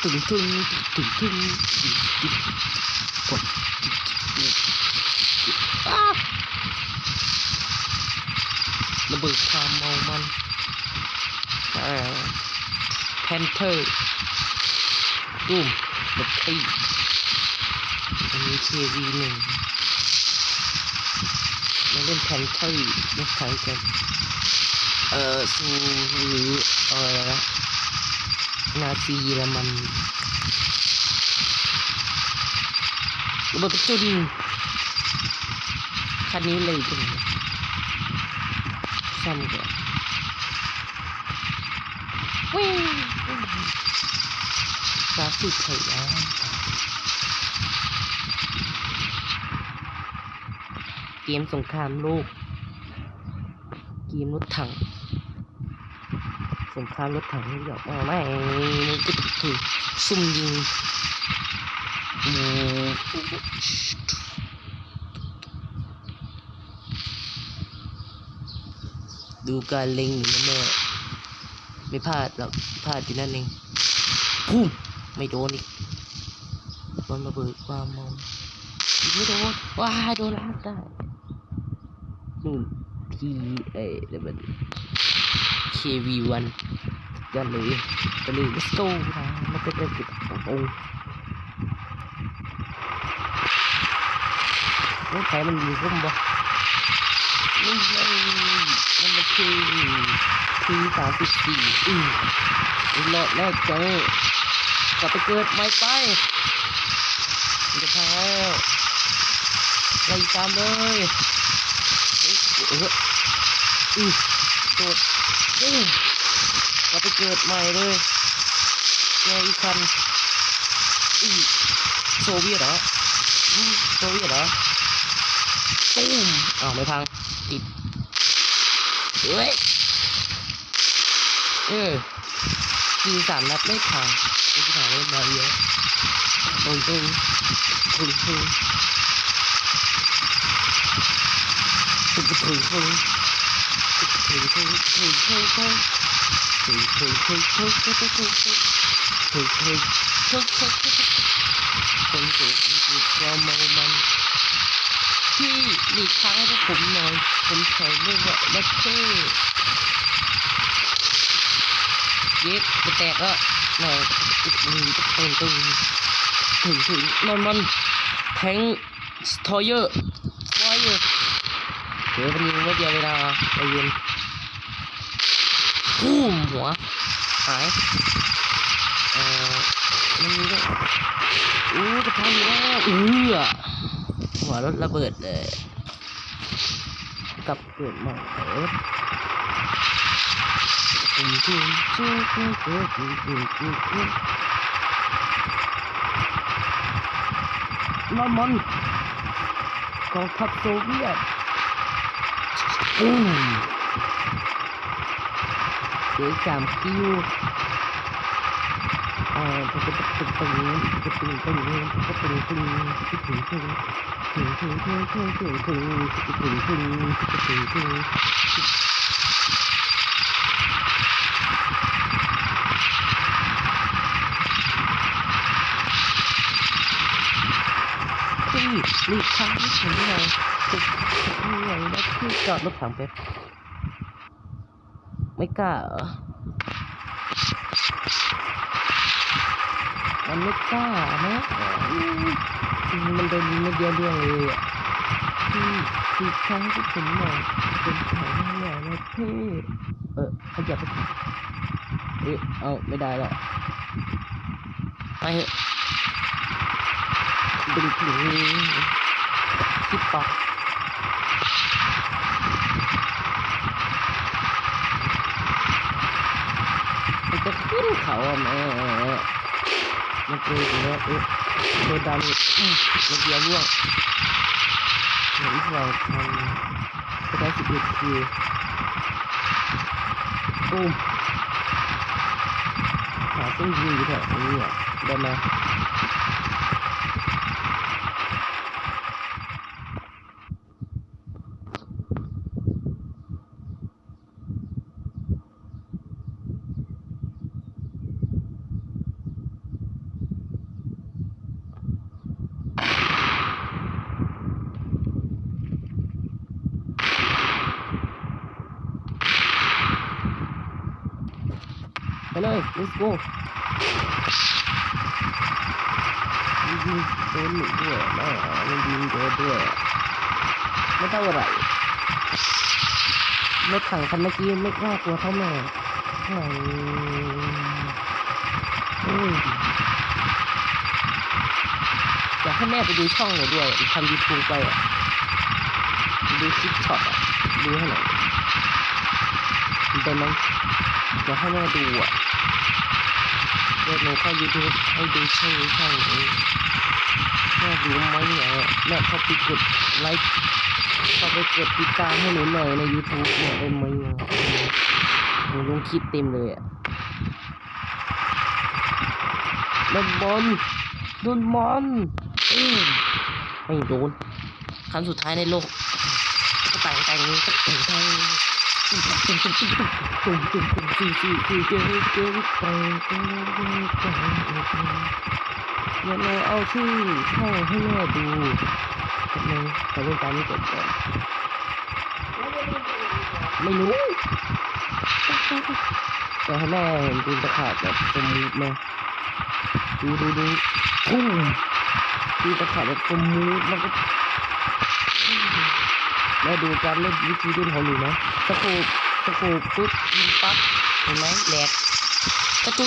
ถึงถึงถึงถึงกดระเบิดความเมามันแพนเทอร์ตูมบัตตี้อันนี้KV1มาเล่นแพนเทอร์ไม่ใช่กันซูหรืออะไรนะนาซีละมันระเบิดจุดคันนี้เลยจังซ้ำกันวิ่งกราฟิกใช่แล้วเกมสงครามโลกเกมรถถังสงครามรถถังนี่หรอกไม่ก็ถูกซุ่มยิงดูการเล็งอยู่นะแม่ไม่พลาดหรอกพลาดที่นั่นเองพุ่มไม่โดนอีกโดนระเบิดความเมาไม่โดนว้าโดนลากได้นู่นทีเดี๋ยวมัน KV1 กันเลยlet's go นะมันก็จะติดโอ้ไม่ใช่มันดีขึ้นบ่ไม่ใช่มันมาP34รอดแรกเจอกลับไปเกิดไม่ไปมันจะพาแล้วไล่ตามเลยโดดกลับไปเกิดใหม่เลยแกอีกคันโซเวียตเหรอตุ้มไม่พังติดเฮ้ยยิง3 นัดไม่พังไม่พังเลยมาเยอะตึงคนสูงความเมามันที่หลีกทางให้ผมหน่อยผมถอยไม่ไหวแล้วเท่เย็ดจะแตกแล้วหน่อยตึงมันแทงสตอเยอร์ไฟเดี๋ยวมันยิงไม่เดียวเลยนะใจเย็นปุ้มหัวหายมันมีด้วยจะพังแล้วหัวรถระเบิดเลยกับเกิดใหม่มันกองทัพโซเวียตเดี๋ยว3 คิวรีบทางที่ถึงเลยจะยังไงนะที่จอดรถถังไปไม่กล้าเหรอมันไม่กล้านะมันโดนยิงไม่เดียวเรื่องเลยอ่ะที่ครั้งที่ผมหน่อยเป็นแผลใหญ่นะเท่ขยับไปเอาไม่ได้แล้วไปดึงถึงที่ปอกมันจะขึ้นเขาอ่ะแม่มันเจอแล้วโดนดันมันเดียวล่วงเหมือนเราทำก็ได้11 คิวตุ้มหาเส้นยิงอยู่แถวนี้อ่ะได้ไหม ไปเลย let's go ยิงโดนหนูด้วยแม่มันยิงโดนด้วยไม่เท่าไหร่รถถังคันเมื่อกี้ไม่น่ากลัวเท่าแม่อยากให้แม่ไปดูช่องหน่อยด้วยทำยูทูบไปอ่ะดูคลิปช็อตอ่ะดูให้หน่อยเป็นไหมอยากให้แม่ดูอ่ะเดี๋ยวหนูเข้ายูทูบให้ดูช่องนี้แม่รู้ไหมเนี่ยแม่เข้าไปกดไลค์เข้าไปกดติดตามให้หนูหน่อยใน YouTube เนี่ยได้ไหมหนูลงคลิปเต็มเลยอ่ะโดนบอลไม่โดนครั้งสุดท้ายในโลกก็แต่งอย่าเราเอาชื่อช่องให้แม่ดูทำไมขอเล่นตามนี้ก่อนไม่รู้แต่ให้แม่เห็นปืนตะขาบแบบสมูทไหมดูพุ่งปืนตะขาบแบบสมูทมันก็แม่ดูการเล่นวิธีเล่นของหนูนะสโคปปุ๊บยิงปั๊บเห็นไหมแหลกกระจุ